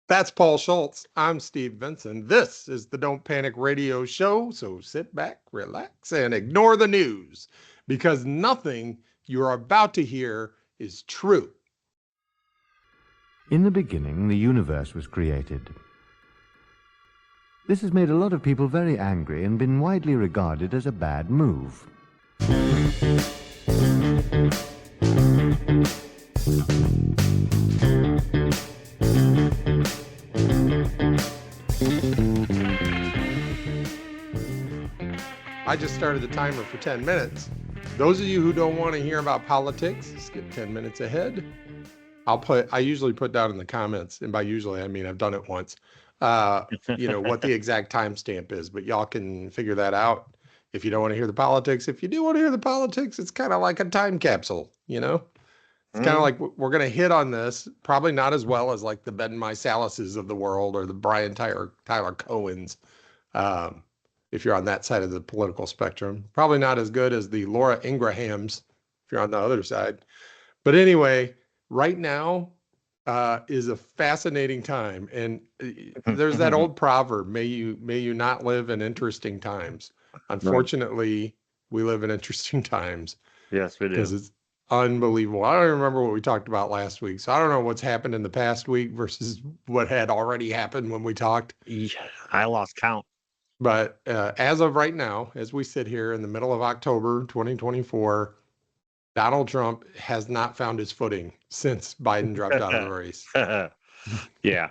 That's Paul Schultz. I'm Steve Vinson. This is the Don't Panic Radio Show. So sit back, relax, and ignore the news because nothing you're about to hear is true. In the beginning, the universe was created. This has made a lot of people very angry and been widely regarded as a bad move. I just started the timer for 10 minutes. Those of you who don't want to hear about politics, skip 10 minutes ahead. I usually put down in the comments, and by usually I mean I've done it once, what the exact timestamp is, but y'all can figure that out if you don't want to hear the politics. If you do want to hear the politics, it's kind of like a time capsule, It's kind of like we're going to hit on this, probably not as well as like the Ben Maisalises of the world or the Brian Tyler Cohens, if you're on that side of the political spectrum. Probably not as good as the Laura Ingrahams if you're on the other side. But anyway, right now is a fascinating time. And there's that old proverb, may you not live in interesting times. Unfortunately, we live in interesting times. Yes, we do. Because it's unbelievable. I don't remember what we talked about last week. So I don't know what's happened in the past week versus what had already happened when we talked. Yeah, I lost count. But as of right now, as we sit here in the middle of October 2024, Donald Trump has not found his footing since Biden dropped out of the race. Yeah.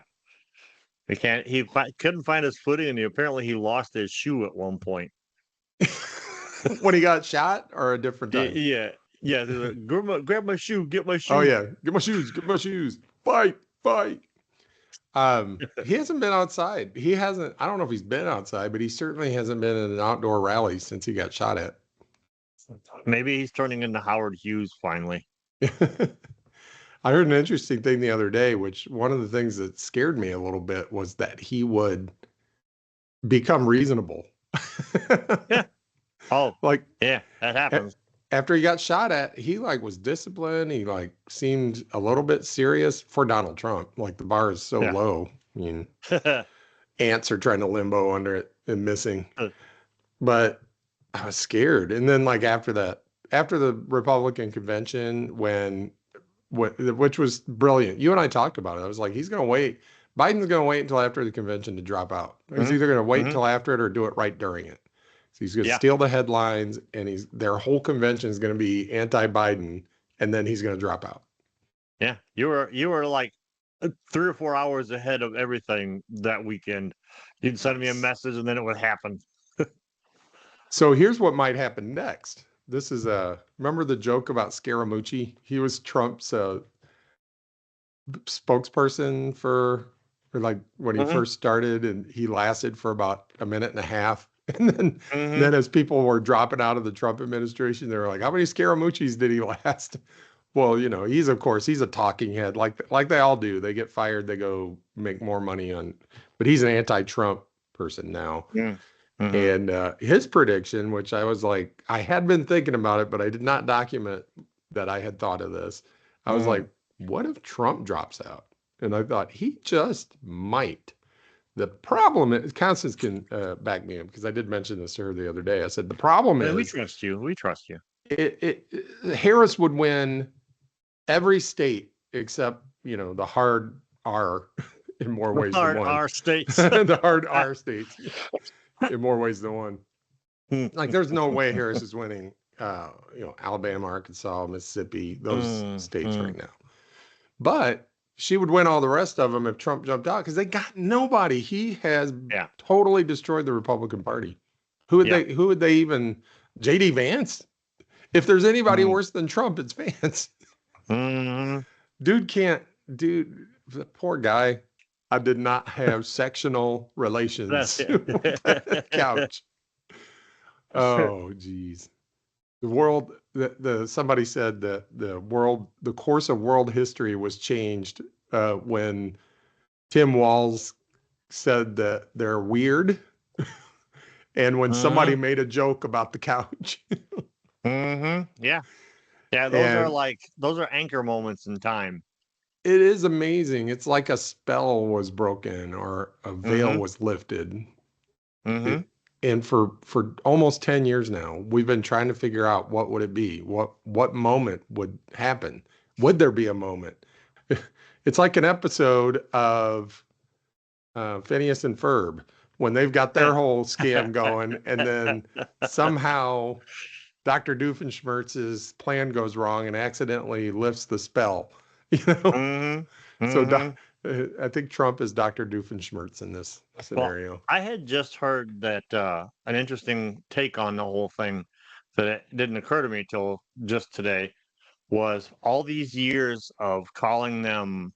He couldn't find his footing, and apparently he lost his shoe at one point. When he got shot, or a different time? Yeah. Grab my shoe, get my shoe. Oh yeah, get my shoes. Fight. He hasn't been outside. I don't know if he's been outside, but he certainly hasn't been in an outdoor rally since he got shot at. Maybe he's turning into Howard Hughes finally. I heard an interesting thing the other day, which one of the things that scared me a little bit was that he would become reasonable. Yeah. Oh, yeah, that happens. After he got shot at, he was disciplined. He seemed a little bit serious for Donald Trump. The bar is so low. I mean, ants are trying to limbo under it and missing. But I was scared. And then after the Republican convention, which was brilliant. You and I talked about it. I was like, he's going to wait. Biden's going to wait until after the convention to drop out. He's either going to wait until after it or do it right during it. So he's going to steal the headlines, and their whole convention is going to be anti-Biden, and then he's going to drop out. Yeah, you were like 3 or 4 hours ahead of everything that weekend. You'd send me a message, and then it would happen. So here's what might happen next. This is remember the joke about Scaramucci? He was Trump's spokesperson for when he first started, and he lasted for about a minute and a half. And then as people were dropping out of the Trump administration, they were like, how many Scaramuccis did he last? Well, he's a talking head, like they all do. They get fired, they go make more money but he's an anti-Trump person now. And his prediction, which I was like, I had been thinking about it, but I did not document that I had thought of this. I was like, what if Trump drops out? And I thought he just might. The problem is, Constance can back me up, because I did mention this to her the other day. I said, the problem is... We trust you. Harris would win every state except, the hard R in more ways than one. R states. The hard R states in more ways than one. There's no way Harris is winning, Alabama, Arkansas, Mississippi, those states right now. But she would win all the rest of them if Trump jumped out, because they got nobody. He has totally destroyed the Republican Party. Who would they even? J.D. Vance? If there's anybody worse than Trump, it's Vance. Dude, the poor guy. I did not have sectional relations with the couch. Oh, geez. The world, somebody said that the course of world history was changed when Tim Walz said that they're weird, and when somebody made a joke about the couch. Yeah. Those are anchor moments in time. it is amazing. It's like a spell was broken or a veil Mm-hmm. was lifted. Mm-hmm. It, and for almost 10 years now, we've been trying to figure out what would it be? What moment would happen? Would there be a moment? It's like an episode of Phineas and Ferb when they've got their whole scam going, and then somehow Dr. Doofenshmirtz's plan goes wrong and accidentally lifts the spell. You know, Mm-hmm. so Mm-hmm. I think Trump is Dr. Doofenshmirtz in this Well, scenario. I had just heard that an interesting take on the whole thing that it didn't occur to me till just today was all these years of calling them,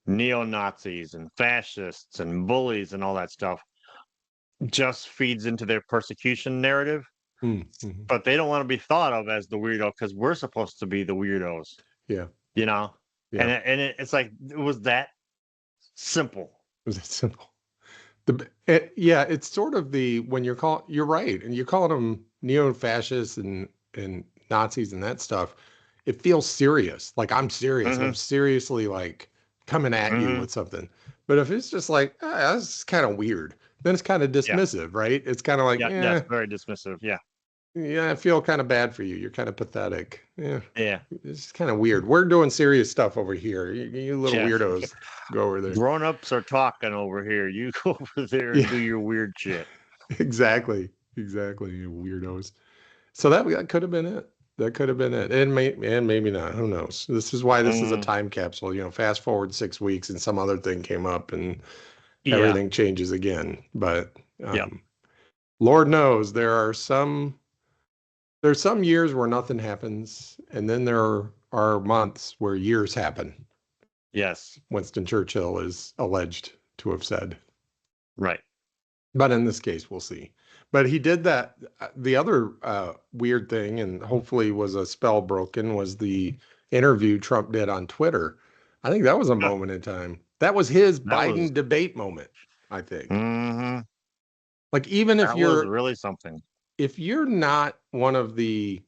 neo-Nazis and fascists and bullies and all that stuff just feeds into their persecution narrative, Mm-hmm. but they don't want to be thought of as the weirdo because we're supposed to be the weirdos, Yeah, you know? yeah. It's like it was that simple. Was it simple? Yeah, it's sort of when you're right, and you're calling them neo-fascists and Nazis and that stuff. It feels serious, like I'm serious. Hmm. I'm seriously like coming at you Hmm. with something. But if it's just like, that's kind of weird, then it's kind of Yeah. dismissive, right? It's kind of like, Yeah. That's very dismissive. Yeah. yeah, I feel kind of bad for you. You're kind of pathetic. Yeah, Yeah. it's kind of weird. We're doing serious stuff over here. You little Yeah. weirdos, go over there. Grown-ups are talking over here. You go over there and Yeah. do your weird shit. Exactly. Exactly. You weirdos. So that could have been it. That could have been it. And maybe not. Who knows? This is why this is a Mm, time capsule. Fast forward 6 weeks and some other thing came up and yeah. everything changes again. But Yeah. Lord knows there's some years where nothing happens, and then there are months where years happen. Yes. Winston Churchill is alleged to have said. Right. But in this case, we'll see. But he did that. The other weird thing, and hopefully was a spell broken, was the interview Trump did on Twitter. I think that was a moment in time. That was his That was. Biden debate moment, I think. Hmm. Like even That was really something. if you're not one of the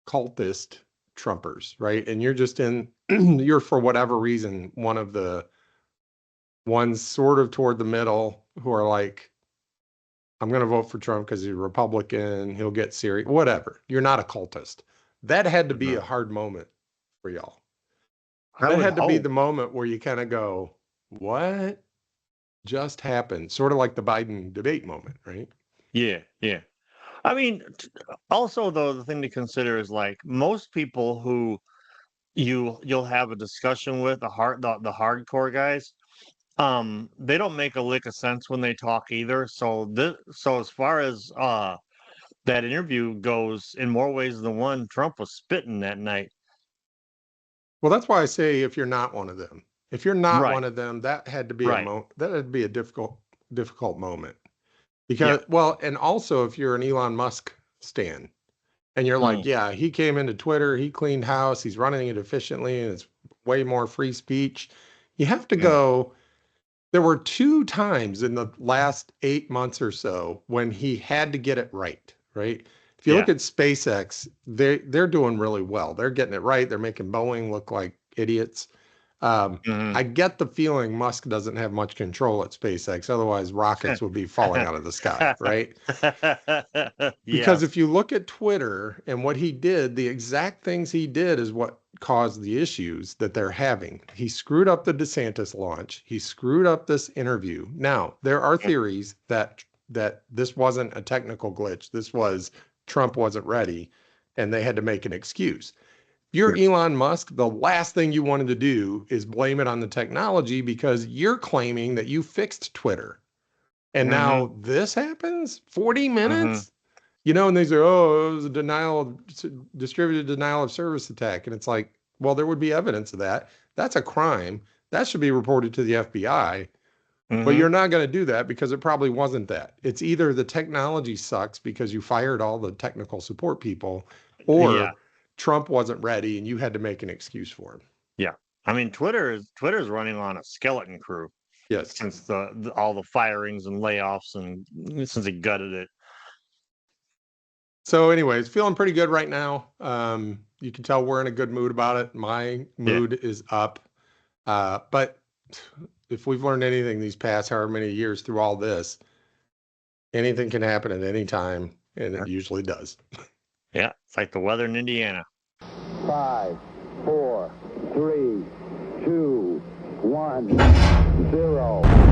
cultist Trumpers, right? And you're just you're for whatever reason one of the ones sort of toward the middle who are like, I'm going to vote for Trump because he's a Republican. He'll get serious, whatever. You're not a cultist. That had to be a No. hard moment for y'all. I That would had to be hope. the moment where you kind of go, what just happened? Sort of like the Biden debate moment, right? Yeah. Yeah. I mean, also though, the thing to consider is like most people who you'll have a discussion with the hardcore guys. They don't make a lick of sense when they talk either. So as far as that interview goes, in more ways than one, Trump was spitting that night. Well, that's why I say if you're not one of them, if you're not Right. one of them, that had to be Right. a difficult moment. Yeah. Because, well, and also if you're an Elon Musk stan and you're like, Mm, yeah, he came into Twitter, he cleaned house, he's running it efficiently, and it's way more free speech. You have to mm, go. There were 2 times in the last 8 months or so when he had to get it right, right? If you look yeah. at SpaceX, they're doing really well. They're getting it right. They're making Boeing look like idiots. Hmm. I get the feeling Musk doesn't have much control at SpaceX. Otherwise, rockets would be falling out of the sky, right? Because if Yes. you look at Twitter and what he did, the exact things he did is what caused the issues that they're having. He screwed up the DeSantis launch. He screwed up this interview. Now, there are theories that this wasn't a technical glitch. This was Trump wasn't ready and they had to make an excuse. You're Elon Musk, the last thing you wanted to do is blame it on the technology because you're claiming that you fixed Twitter. And Hmm. now this happens 40 Hmm. minutes? And they say, oh, it was a distributed denial of service attack. And it's like, well, there would be evidence of that. That's a crime. That should be reported to the FBI. But Hmm. you're not going to do that because it probably wasn't that. It's either the technology sucks because you fired all the technical support people, Yeah. or Trump wasn't ready and you had to make an excuse for him. Yeah. I mean, Twitter's running on a skeleton crew Yes. since all the firings and layoffs and since he gutted it. So anyways, feeling pretty good right now. You can tell we're in a good mood about it. My mood is up. But if we've learned anything these past however many years through all this, anything can happen at any time, and it usually does. Yeah, it's like the weather in Indiana. 5, 4, 3, 2, 1, 0.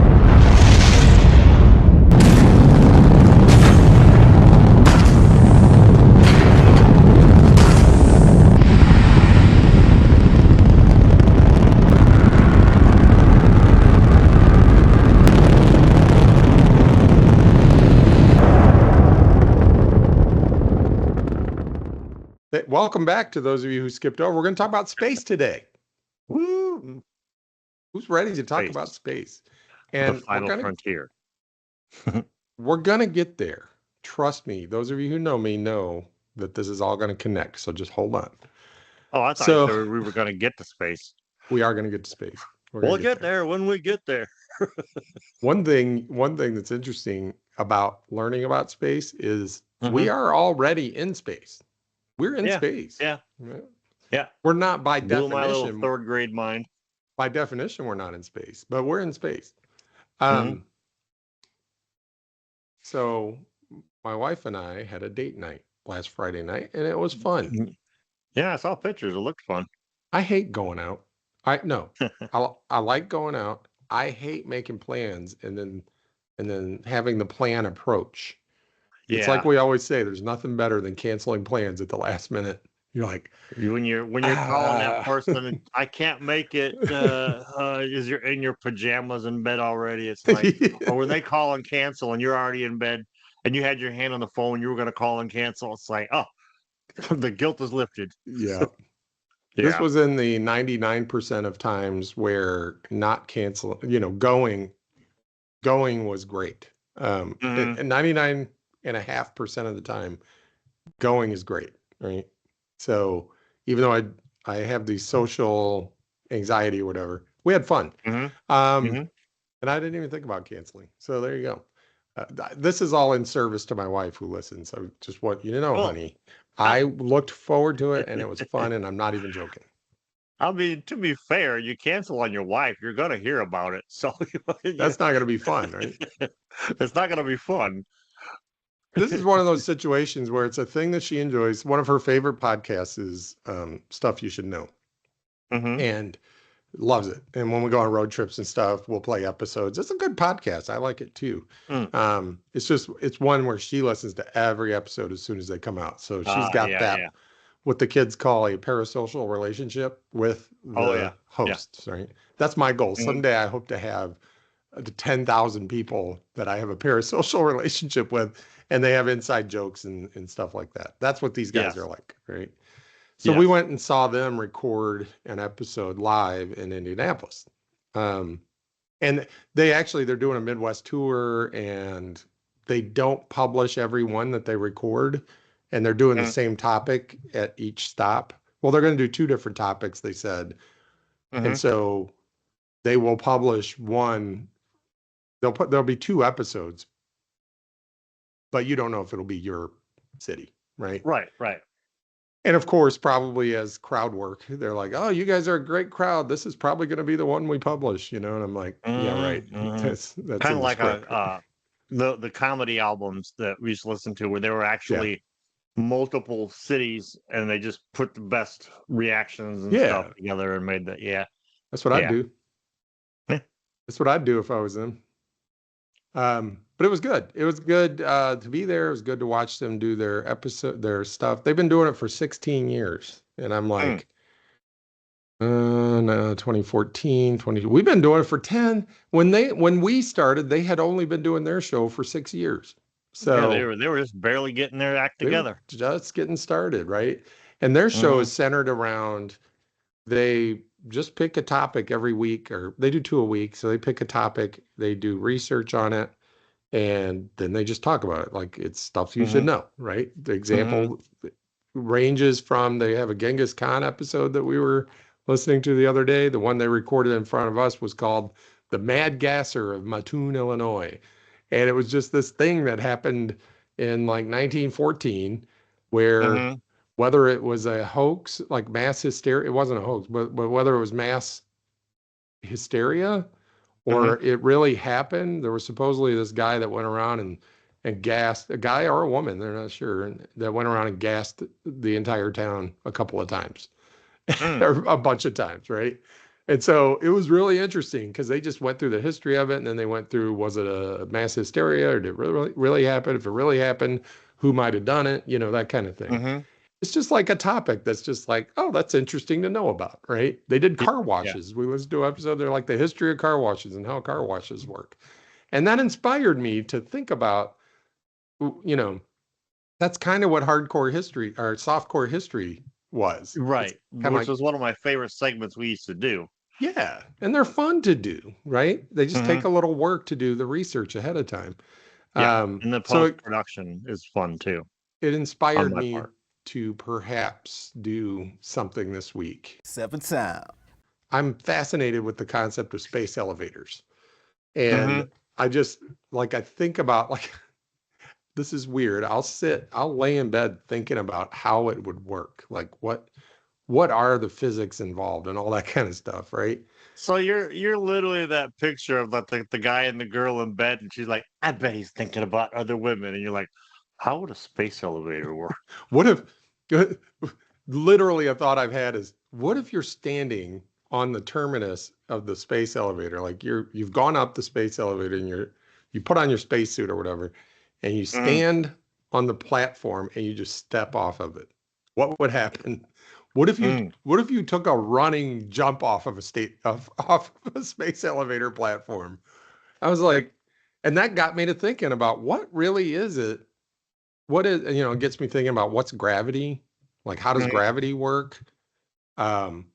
Welcome back to those of you who skipped over. We're going to talk about space today. Woo! Who's ready to talk Space. about space? The And final frontier. we're going to get there. Trust me. Those of you who know me know that this is all going to connect. So just hold on. Oh, I thought So- you said we were going to get to space. We are going to get to space. We're gonna We'll get there when we get there. One thing that's interesting about learning about space is we Mhm. are already in space. We're in space. Yeah. Yeah. We're not by Blew my little definition. third grade mind. By definition, we're not in space, but we're in space. Mhm. So my wife and I had a date night last Friday night, and it was fun. Yeah, I saw pictures. It looked fun. I hate going out. I like going out. I hate making plans and then having the plan approach. It's Yeah. like we always say, there's nothing better than canceling plans at the last minute. You're like, When you're calling that Ah. person, I can't make it. Is you're in your pajamas in bed already? It's like, or when they call and cancel, and you're already in bed, and you had your hand on the phone, you were going to call and cancel. It's like, oh, the guilt is lifted. yeah. Yeah. This was in the 99% of times where not canceling, going was great. Mhm. And 99.5% of the time, going is great, right? So even though I have the social anxiety or whatever, we had fun. Mhm. And I didn't even think about canceling. So there you go. This is all in service to my wife who listens. I just want you to know, Cool. honey, I looked forward to it and it was fun, and I'm not even joking. I mean, to be fair, you cancel on your wife, you're going to hear about it. So That's not going to be fun, right? it's not going to be fun. This is one of those situations where it's a thing that she enjoys. One of her favorite podcasts is Stuff You Should Know, Mhm. and loves it. And when we go on road trips and stuff, we'll play episodes. It's a good podcast. I like it too. It's one where she listens to every episode as soon as they come out. So she's got that, what the kids call a parasocial relationship with the hosts, right? That's my goal. Mhm. Someday I hope to have 10,000 people that I have a parasocial relationship with, and they have inside jokes and stuff like that. That's what these guys Yes. are like, right? So we Yes. went and saw them record an episode live in Indianapolis. And they're doing a Midwest tour, and they don't publish every one that they record, and they're doing the Mhm. same topic at each stop. Well, they're going to do 2 different topics, they said. Mhm. And so they will publish one. There'll be 2 episodes, but you don't know if it'll be your city, right? Right. And of course, probably as crowd work, they're like, "Oh, you guys are a great crowd. This is probably going to be the one we publish," And I'm like, "Yeah, right." Mhm. That's Kind in of the like script. the comedy albums that we used to listen to, where there were actually multiple cities, and they just put the best reactions and Yeah. stuff together and made that. Yeah. That's what I'd Yeah. do. Yeah. That's what I'd do if I was them. But it was good. It was good to be there. It was good to watch them do their stuff. They've been doing it for 16 years, and I'm like, no, 2014, 20. We've been doing it for 10. When we started, they had only been doing their show for 6 years. So Yeah, they were just barely getting their act they were together. just getting started, right? And their show is centered around, they just pick a topic every week, or they do 2 a week. So they pick a topic, they do research on it, and then they just talk about it like it's stuff you should know, right? The example ranges from, they have a Genghis Khan episode that we were listening to the other day. The one they recorded in front of us was called The Mad Gasser of Mattoon, Illinois. And it was just this thing that happened in like 1914 where Hmm. whether it was a hoax, like mass hysteria, it wasn't a hoax, but whether it was mass hysteria Hmm. or it really happened. There was supposedly this guy that went around and gassed, a guy or a woman, they're not sure, that went around and gassed the entire town a couple of times, Mm. or a bunch of times, right? And so it was really interesting because they just went through the history of it, and then they went through, was it a mass hysteria, or did it really happen? If it really happened, who might have done it? You know, that kind of thing. Hmm. It's just like a topic that's just like, oh, that's interesting to know about, right? They did car Yeah. washes. We listened to an episode, they're like the history of car washes and how car washes work. And that inspired me to think about, you know, that's kind of what hardcore history or softcore history was. It's Right. kind of Which like, was one of my favorite segments we used to do. yeah, and they're fun to do, right? They just Hmm. take a little work to do the research ahead of time. Yeah. And the So post production is fun too, it on inspired my me part. to perhaps do something this week. Seven time. I'm fascinated with the concept of space elevators. And Hmm. I just like, I think about like, this is weird. I'll lay in bed thinking about how it would work. Like what are the physics involved and all that kind of stuff, right? So you're literally that picture of the guy and the girl in bed, and she's like, "I bet he's thinking about other women," and you're like, "How would a space elevator work?" What if literally a thought I've had is what if you're standing on the terminus of the space elevator, like you've gone up the space elevator and you put on your spacesuit or whatever, and you Mhm. stand on the platform and you just step off of it. What would happen? Mm. What if you took a running jump off of off of a space elevator platform? I was like, and that got me to thinking about what really is it? What is, it gets me thinking about what's gravity? Like, how does Mhm. gravity work? Um,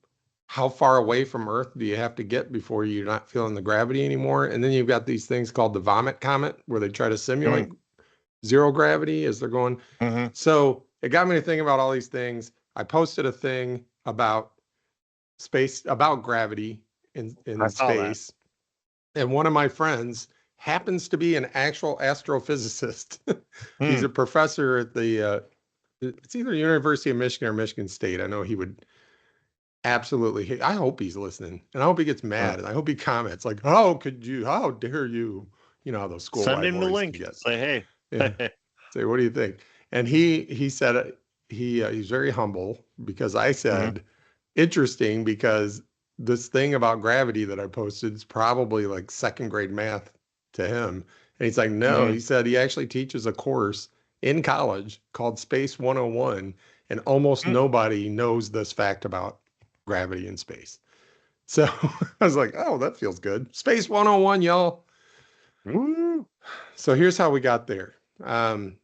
how far away from Earth do you have to get before you're not feeling the gravity anymore? And then you've got these things called the vomit comet, where they try to Mm. simulate zero gravity as they're going. Mhm. So it got me to think about all these things. I posted a thing about space, about gravity I in saw that. space, and one of my friends happens to be an actual astrophysicist. He's Mm. a professor at it's either University of Michigan or Michigan State. I know he would absolutely I hope he's listening, and I hope he gets Uh, mad, and I hope he comments like, "How could you? How dare you?" You know how those school Send him the rivalries can link. get. Say, Yeah. hey. Say, what do you think? And he said he's very humble because I Mhm. said interesting because this thing about gravity that I posted is probably like second grade math to him. And he's like, no, Mhm. he said he actually teaches a course in college called Space 101, and almost Mm. nobody knows this fact about gravity in space. So I was like, oh, that feels good. Space 101, y'all. Woo. So here's how we got there. And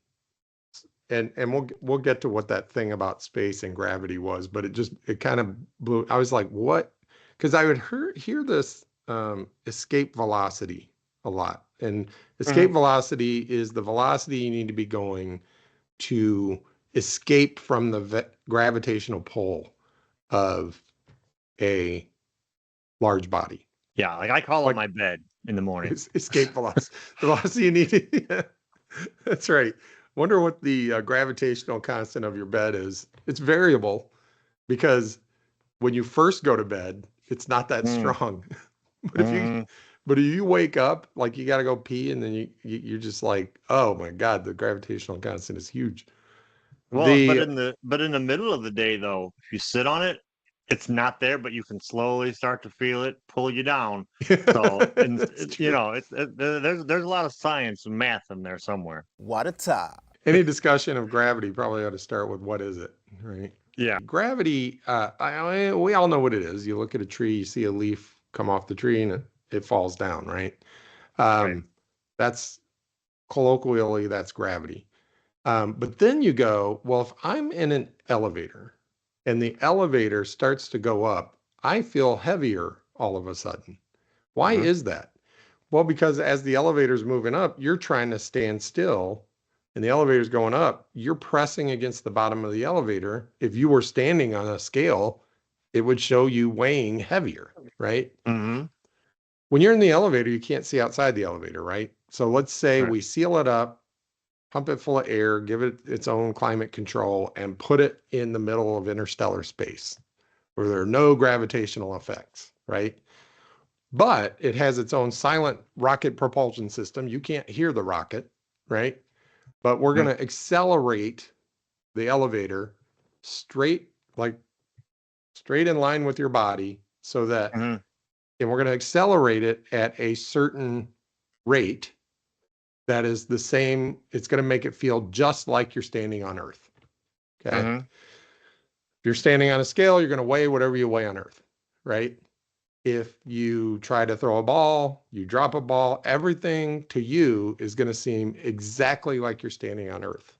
we'll get to what that thing about space and gravity was, but it kind of blew. I was like, what? Because I would hear this escape velocity a lot, and escape Mhm. velocity is the velocity you need to be going to escape from the gravitational pull of a large body. Yeah, like I call it Like my bed in the morning. escape velocity, the velocity you need. That's right. Wonder what the gravitational constant of your bed is. It's variable because when you first go to bed, it's not that Mm. strong. But Mhm. if you wake up like you got to go pee, and then you're just like, oh my God, the gravitational constant is huge. Well, The but in the middle of the day though, if you sit on it, it's not there, but you can slowly start to feel it pull you down. So, and That's true. there's a lot of science and math in there somewhere. What a top. Any discussion of gravity probably ought to start with what is it, right? Yeah. Gravity, we all know what it is. You look at a tree, you see a leaf come off the tree, and it falls down, right? Right. That's colloquially, that's gravity. But then you go, well, if I'm in an elevator and the elevator starts to go up, I feel heavier all of a sudden. Why Mhm. is that? Well, because as the elevator's moving up, you're trying to stand still and the elevator's going up, you're pressing against the bottom of the elevator. If you were standing on a scale, it would show you weighing heavier, right? Mhm. When you're in the elevator, you can't see outside the elevator, right? So let's say Right. we seal it up pump it full of air, give it its own climate control, and put it in the middle of interstellar space where there are no gravitational effects, right? But it has its own silent rocket propulsion system. You can't hear the rocket, right? But we're going to accelerate the elevator straight, like straight in line with your body so that, and we're going to accelerate it at a certain rate that is the same. It's going to make it feel just like you're standing on Earth. Okay. If you're standing on a scale, you're going to weigh whatever you weigh on Earth, right? If you try to throw a ball, you drop a ball, everything to you is going to seem exactly like you're standing on Earth.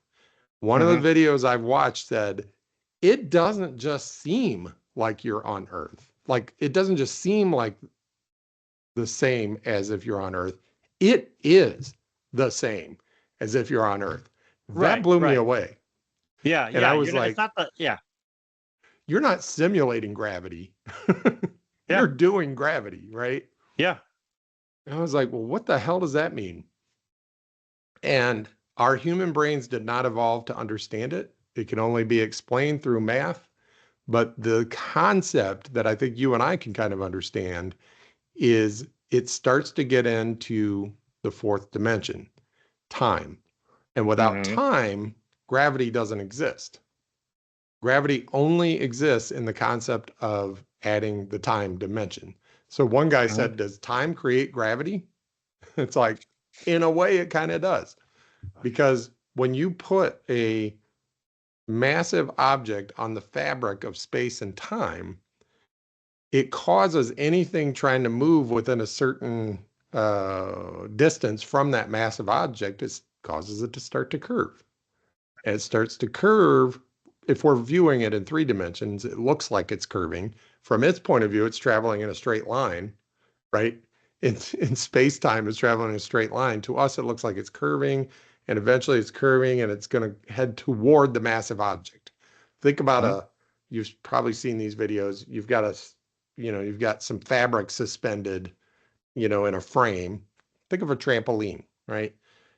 One of the videos I've watched said, it doesn't just seem like you're on Earth. Like, it doesn't just seem like the same as if you're on Earth. It is the same as if you're on Earth. That blew me away. Yeah. And I was like, it's not you're not simulating gravity. You're doing gravity, right? Yeah. And I was like, well, what the hell does that mean? And our human brains did not evolve to understand it. It can only be explained through math. But the concept that I think you and I can kind of understand is it starts to get into the fourth dimension, time. And without time, gravity doesn't exist. Gravity only exists in the concept of adding the time dimension. So one guy said, does time create gravity? It's like, in a way, it kind of does. Because when you put a massive object on the fabric of space and time, it causes anything trying to move within a certain distance from that massive object, it causes it to start to curve. And it starts to curve. If we're viewing it in 3 dimensions, it looks like it's curving. From its point of view, it's traveling in a straight line, right? In space-time, it's traveling in a straight line. To us, it looks like it's curving, and eventually it's curving, and it's going to head toward the massive object. Think about you've probably seen these videos. You've got you've got some fabric suspended, in a frame. Think of a trampoline, right?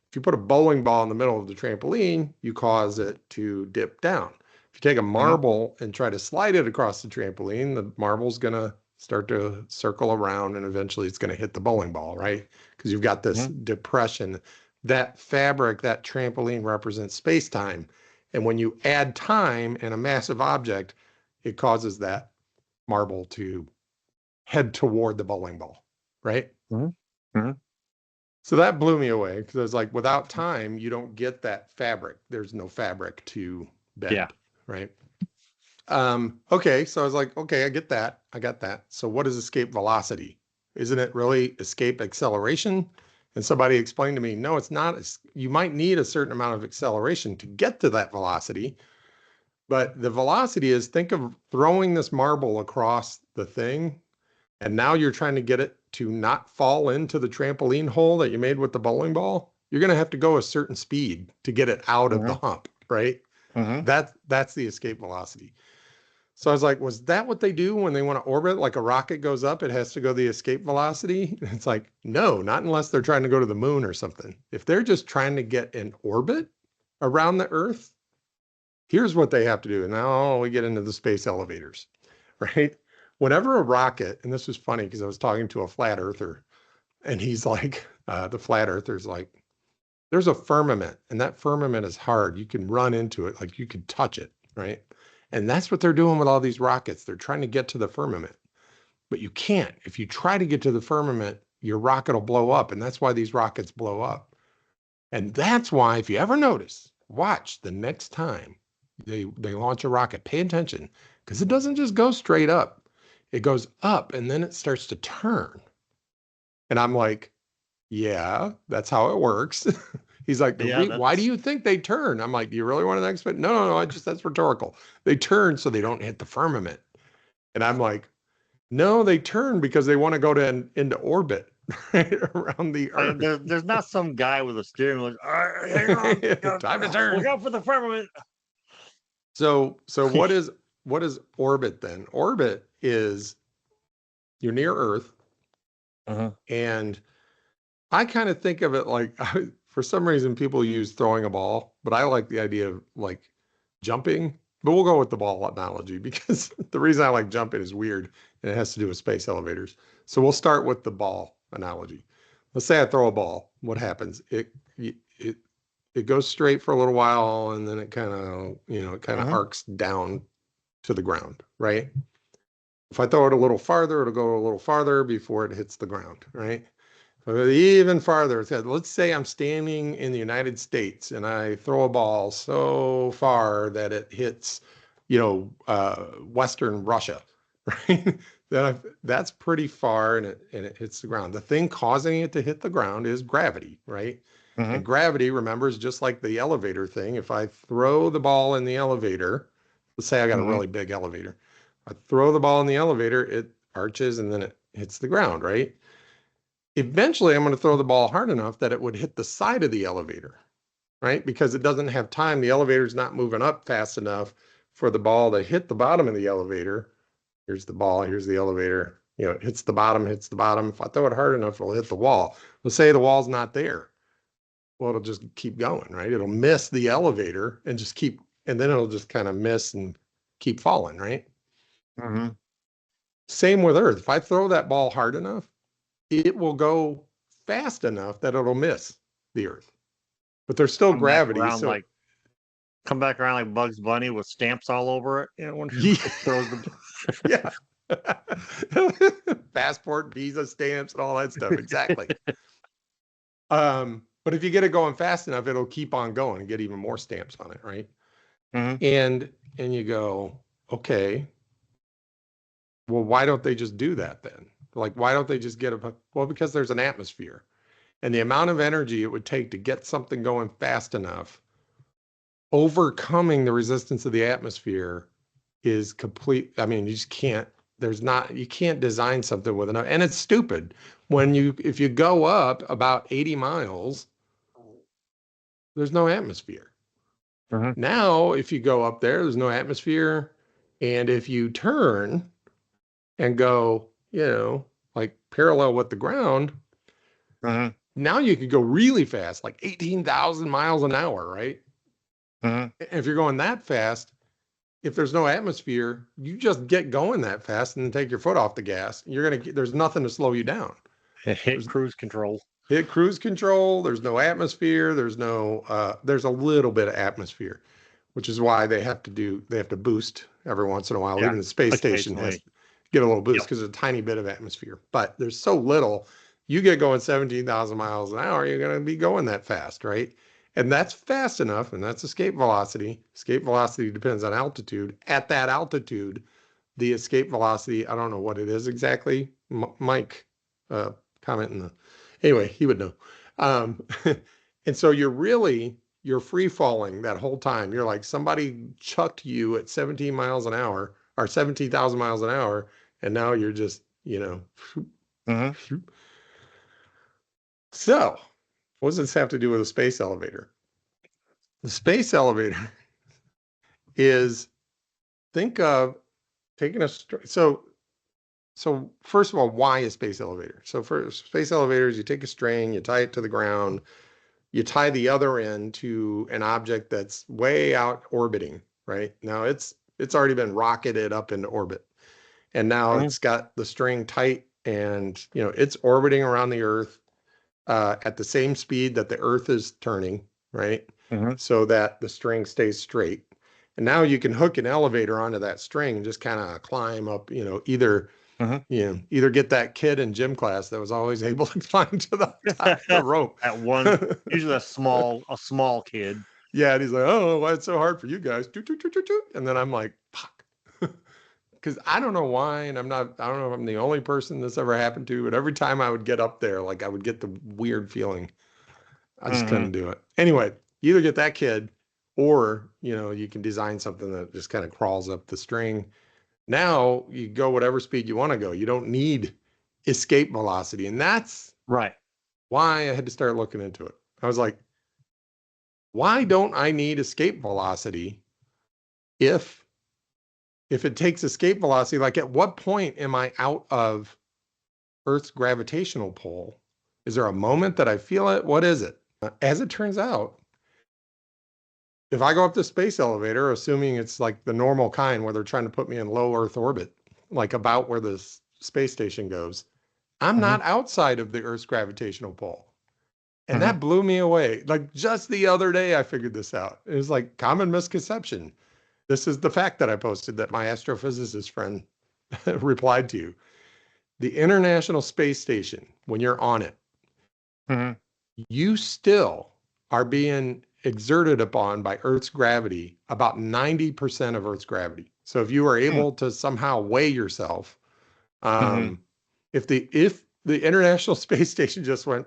If you put a bowling ball in the middle of the trampoline, you cause it to dip down. If you take a marble and try to slide it across the trampoline, the marble's going to start to circle around and eventually it's going to hit the bowling ball, right? Because you've got this depression. That fabric, that trampoline represents space-time. And when you add time and a massive object, it causes that marble to head toward the bowling ball, right? So that blew me away because I was like, without time, you don't get that fabric. There's no fabric to bend, right? Okay, so I was like, okay, I get that. I got that. So what is escape velocity? Isn't it really escape acceleration? And somebody explained to me, no, it's not. You might need a certain amount of acceleration to get to that velocity. But the velocity is, think of throwing this marble across the thing, and now you're trying to get it to not fall into the trampoline hole that you made with the bowling ball. You're going to have to go a certain speed to get it out of the hump, right? That's the escape velocity. So I was like, was that what they do when they want to orbit? Like a rocket goes up, it has to go the escape velocity? It's like, no, not unless they're trying to go to the moon or something. If they're just trying to get in orbit around the Earth, here's what they have to do. And now we get into the space elevators, right? Whenever a rocket, and this was funny because I was talking to a flat earther, and he's like, the flat earther's like, there's a firmament, and that firmament is hard. You can run into it, like you can touch it, right? And that's what they're doing with all these rockets. They're trying to get to the firmament, but you can't. If you try to get to the firmament, your rocket will blow up, and that's why these rockets blow up. And that's why, if you ever notice, watch the next time they launch a rocket, pay attention, because it doesn't just go straight up. It goes up, and then it starts to turn. And I'm like, yeah, that's how it works. He's like, why do you think they turn? I'm like, do you really want an expert? No, that's rhetorical. They turn so they don't hit the firmament. And I'm like, no, they turn because they want to go into orbit, right, around the Earth. There's not some guy with a steering wheel. Hang on, time to turn. Look out for the firmament. So what is orbit then? Orbit is you're near Earth, and I kind of think of it like, for some reason people use throwing a ball, but I like the idea of like jumping. But we'll go with the ball analogy because the reason I like jumping is weird and it has to do with space elevators. So we'll start with the ball analogy. Let's say I throw a ball. What happens? It goes straight for a little while and then it kind of arcs down to the ground, right? If I throw it a little farther, it'll go a little farther before it hits the ground, right? Even farther, let's say I'm standing in the United States and I throw a ball so far that it hits, Western Russia, right? That's pretty far and it hits the ground. The thing causing it to hit the ground is gravity, right? And gravity, remember, is just like the elevator thing. If I throw the ball in the elevator, let's say I got a really big elevator. I throw the ball in the elevator, it arches and then it hits the ground, right? Eventually, I'm going to throw the ball hard enough that it would hit the side of the elevator, right? Because it doesn't have time. The elevator's not moving up fast enough for the ball to hit the bottom of the elevator. Here's the ball, here's the elevator. It hits the bottom. If I throw it hard enough, it'll hit the wall. Let's say the wall's not there. Well, it'll just keep going, right? It'll miss the elevator and and then it'll just kind of miss and keep falling, right? Same with Earth. If I throw that ball hard enough, it will go fast enough that it'll miss the Earth. But there's still gravity. So come back around like Bugs Bunny with stamps all over it. When it throws yeah. Passport, visa stamps, and all that stuff. Exactly. But if you get it going fast enough, it'll keep on going and get even more stamps on it, right? And you go, okay, well, why don't they just do that then? Like, why don't they just well, because there's an atmosphere. And the amount of energy it would take to get something going fast enough, overcoming the resistance of the atmosphere is complete. I mean, you just can't, you can't design something with enough. And it's stupid. If you go up about 80 miles, there's no atmosphere. Now, if you go up there's no atmosphere. And if you turn and go, like parallel with the ground, now you could go really fast, like 18,000 miles an hour, right? If you're going that fast, if there's no atmosphere, you just get going that fast and then take your foot off the gas. There's nothing to slow you down. Hit cruise control. Hit cruise control. There's no atmosphere. There's a little bit of atmosphere, which is why they have to boost every once in a while. Even the space station has to get a little boost because there's a tiny bit of atmosphere, but there's so little. You get going 17,000 miles an hour, you're going to be going that fast, right? And that's fast enough, and that's escape velocity. Escape velocity depends on altitude. At that altitude, the escape velocity, I don't know what it is exactly. Mike, comment anyway, he would know. And so you're free falling that whole time. You're like somebody chucked you at 17 miles an hour or 17,000 miles an hour, and now you're just, So, what does this have to do with a space elevator? The space elevator is, think of taking so first of all, why a space elevator? So for space elevators, you take a string, you tie it to the ground, you tie the other end to an object that's way out orbiting, right? Now it's already been rocketed up into orbit. And now it's got the string tight and, it's orbiting around the Earth at the same speed that the Earth is turning, right? So that the string stays straight. And now you can hook an elevator onto that string and just kind of climb up, either get that kid in gym class that was always able to climb to the top of the rope. At one, usually a small kid. Yeah, and he's like, oh, why it's so hard for you guys? And then I'm like, fuck. Because I don't know why, and I don't know if I'm the only person this ever happened to, but every time I would get up there, like I would get the weird feeling. I just couldn't do it. Anyway, you either get that kid or, you can design something that just kind of crawls up the string. Now you go whatever speed you want to go. You don't need escape velocity. And that's right why I had to start looking into it. I was like, why don't I need escape velocity if it takes escape velocity? Like, at what point am I out of Earth's gravitational pull? Is there a moment that I feel it? What is it? As it turns out, if I go up the space elevator, assuming it's like the normal kind where they're trying to put me in low Earth orbit, like about where the space station goes, I'm not outside of the Earth's gravitational pull. And that blew me away. Like just the other day, I figured this out. It was like common misconception. This is the fact that I posted that my astrophysicist friend replied to. The International Space Station, when you're on it, you still are being exerted upon by Earth's gravity, about 90% of Earth's gravity. So if you are able to somehow weigh yourself, if the International Space Station just went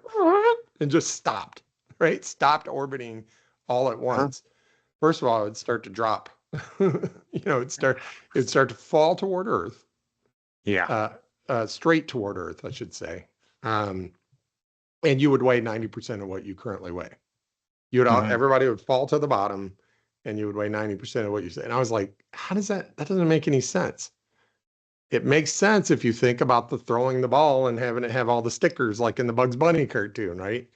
and just stopped, right? Stopped orbiting all at once. First of all, it'd start to drop. It'd start to fall toward Earth. Yeah. Straight toward Earth, I should say. And you would weigh 90% of what you currently weigh. Everybody would fall to the bottom and you would weigh 90% of what you say. And I was like, how does that doesn't make any sense. It makes sense if you think about the throwing the ball and having it have all the stickers like in the Bugs Bunny cartoon, right?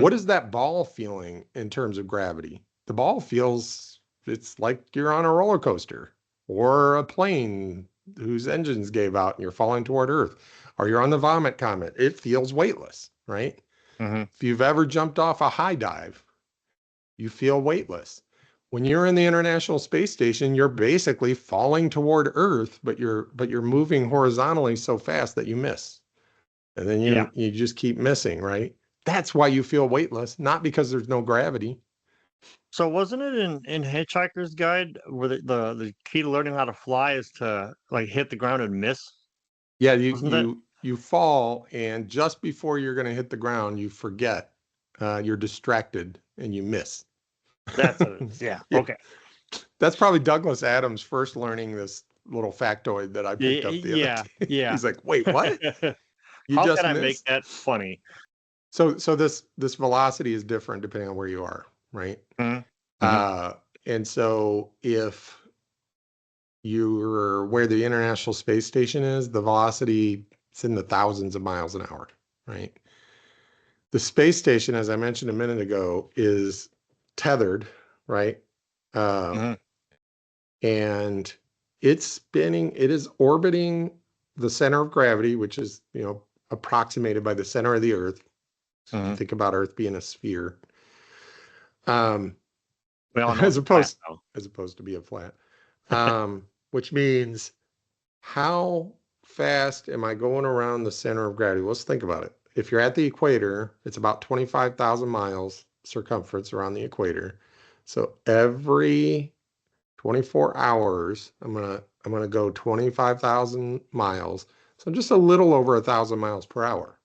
What is that ball feeling in terms of gravity? The ball feels, it's like you're on a roller coaster or a plane whose engines gave out and you're falling toward Earth, or you're on the Vomit Comet. It feels weightless, right? If you've ever jumped off a high dive, you feel weightless. When you're in the International Space Station, you're basically falling toward Earth, but you're moving horizontally so fast that you miss. And then you just keep missing, right? That's why you feel weightless, not because there's no gravity. So wasn't it in Hitchhiker's Guide where the key to learning how to fly is to like hit the ground and miss? Yeah, you fall, and just before you're going to hit the ground, you forget, you're distracted, and you miss. That's it. Yeah. Okay. That's probably Douglas Adams first learning this little factoid that I picked up the other day. Yeah. He's like, wait, what? You How just can I make missed? that funny? So this velocity is different depending on where you are, right? And so if you're where the International Space Station is, the velocity is in the thousands of miles an hour, right? The space station, as I mentioned a minute ago, is tethered, right? And it's spinning, it is orbiting the center of gravity, which is, approximated by the center of the Earth. Think about Earth being a sphere. As opposed to be a flat. Which means how fast am I going around the center of gravity? Let's think about it. If you're at the equator, it's about 25,000 miles circumference around the equator. So every 24 hours, I'm gonna go 25,000 miles. So just a little over 1,000 miles per hour,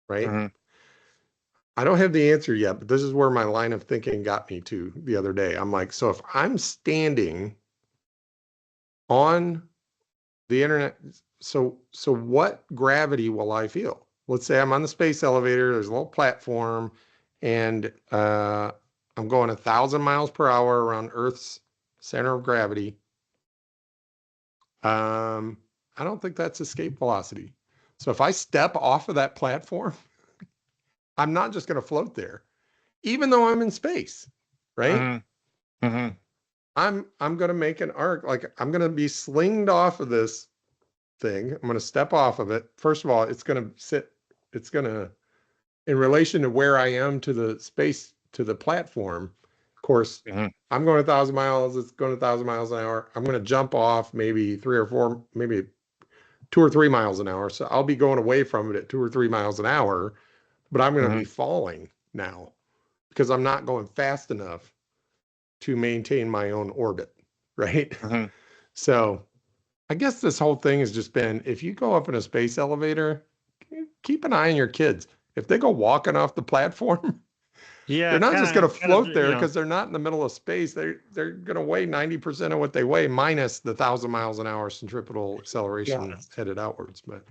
right? I don't have the answer yet, but this is where my line of thinking got me to the other day. I'm like, so if I'm standing on the internet, so what gravity will I feel? Let's say I'm on the space elevator, there's a little platform, and I'm going 1,000 miles per hour around Earth's center of gravity. I don't think that's escape velocity. So if I step off of that platform, I'm not just going to float there, even though I'm in space, right? I'm going to make an arc, like I'm going to be slinged off of this thing. I'm going to step off of it. First of all, it's going to, in relation to where I am to the space, to the platform, of course, I'm going 1,000 miles, it's going 1,000 miles an hour. I'm going to jump off maybe 3 or 4, maybe 2 or 3 miles an hour. So I'll be going away from it at 2 or 3 miles an hour, but I'm going to be falling now because I'm not going fast enough to maintain my own orbit, right? So I guess this whole thing has just been, if you go up in a space elevator, keep an eye on your kids. If they go walking off the platform, they're not just going to float there because they're not in the middle of space. They're going to weigh 90% of what they weigh minus the 1,000 miles an hour centripetal acceleration headed outwards. But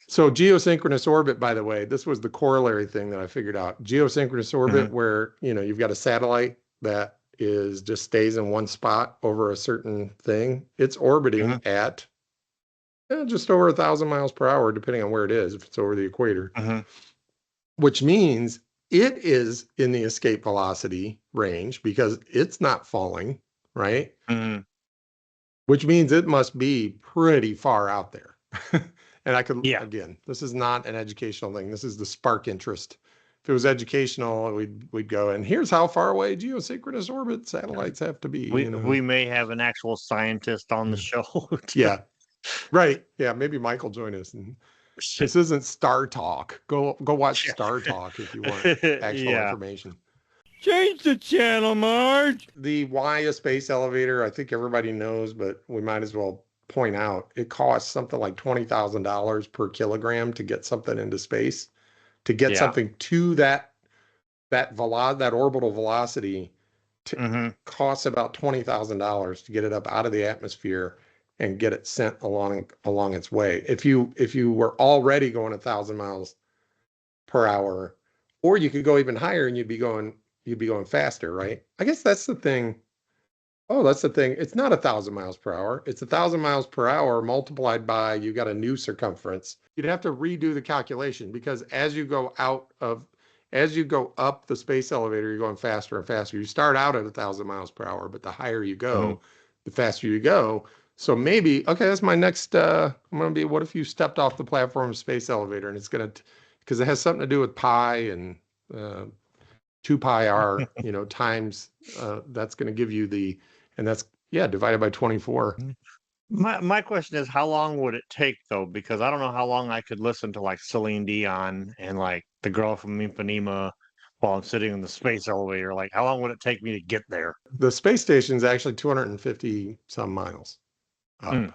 so geosynchronous orbit, by the way, this was the corollary thing that I figured out. Geosynchronous orbit, where, you've got a satellite that just stays in one spot over a certain thing. It's orbiting at just over 1,000 miles per hour, depending on where it is, if it's over the equator, which means it is in the escape velocity range because it's not falling, right? Mhm. Which means it must be pretty far out there. And I could, Yeah. again, this is not an educational thing. This is the spark interest. If it was educational, we'd go, and here's how far away geosynchronous orbit satellites have to be, We you know. we may have an actual scientist on the show. to- Yeah. Right. Yeah, maybe Michael join us. And this isn't Star Talk. Go watch Yeah. Star Talk if you want actual Yeah. information. Change the channel, Marge. The why a space elevator, I think everybody knows, but we might as well point out it costs something like $20,000 per kilogram to get something into space. To get Yeah. something to that orbital velocity Mhm. costs about $20,000 to get it up out of the atmosphere and get it sent along its way. If you were already going 1,000 miles per hour, or you could go even higher and you'd be going faster, right? I guess that's the thing. Oh, that's the thing. It's not 1,000 miles per hour. It's 1,000 miles per hour multiplied by, you got a new circumference. You'd have to redo the calculation because as you go up the space elevator, you're going faster and faster. You start out at 1,000 miles per hour, but the higher you go, the faster you go. So maybe, okay, that's my next, I'm going to be, what if you stepped off the platform of space elevator and it's going to, because it has something to do with pi and 2 pi r, times, that's going to give you and that's, divided by 24. My question is, how long would it take though? Because I don't know how long I could listen to like Celine Dion and like the girl from Ipanema while I'm sitting in the space elevator. Like, how long would it take me to get there? The space station is actually 250 some miles up. Mm.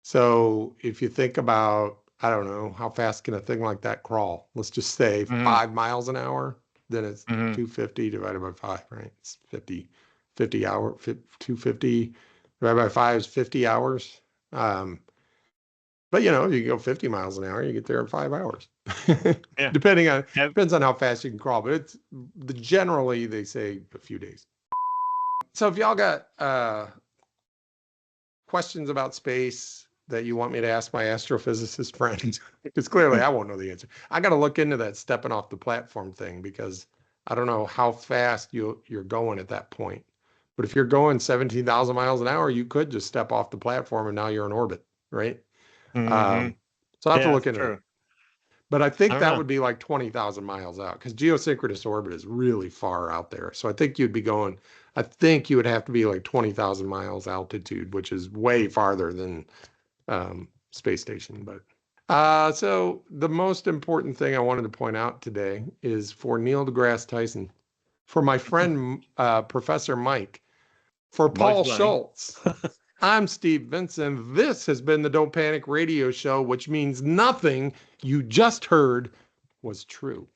So if you think about, I don't know, how fast can a thing like that crawl? Let's just say 5 miles an hour, then it's 250 divided by 5, right? It's 50 hour, 250 divided by 5 is 50 hours. But you can go 50 miles an hour, you get there in 5 hours. Yeah. Depends on how fast you can crawl, but it's generally they say a few days. So if y'all got questions about space that you want me to ask my astrophysicist friend, because clearly I won't know the answer. I got to look into that stepping off the platform thing because I don't know how fast you're going at that point. But if you're going 17,000 miles an hour, you could just step off the platform and now you're in orbit, right? Mhm. So I have to Yeah, look that's into true. it. But I think I don't that know. would be like 20,000 miles out because geosynchronous orbit is really far out there. So I think you would have to be like 20,000 miles altitude, which is way farther than space station. But so the most important thing I wanted to point out today is for Neil deGrasse Tyson, for my friend Professor Mike, for Paul Bunny. Schultz. I'm Steve Vincent. This has been the Don't Panic Radio Show, which means nothing you just heard was true.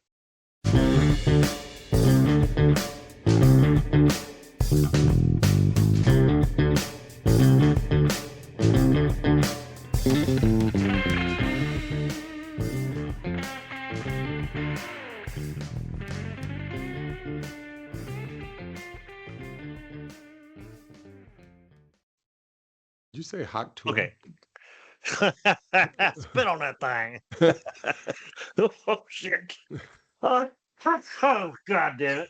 Did you say hot tool? Okay. Spit on that thing. Oh shit. Oh, God damn it.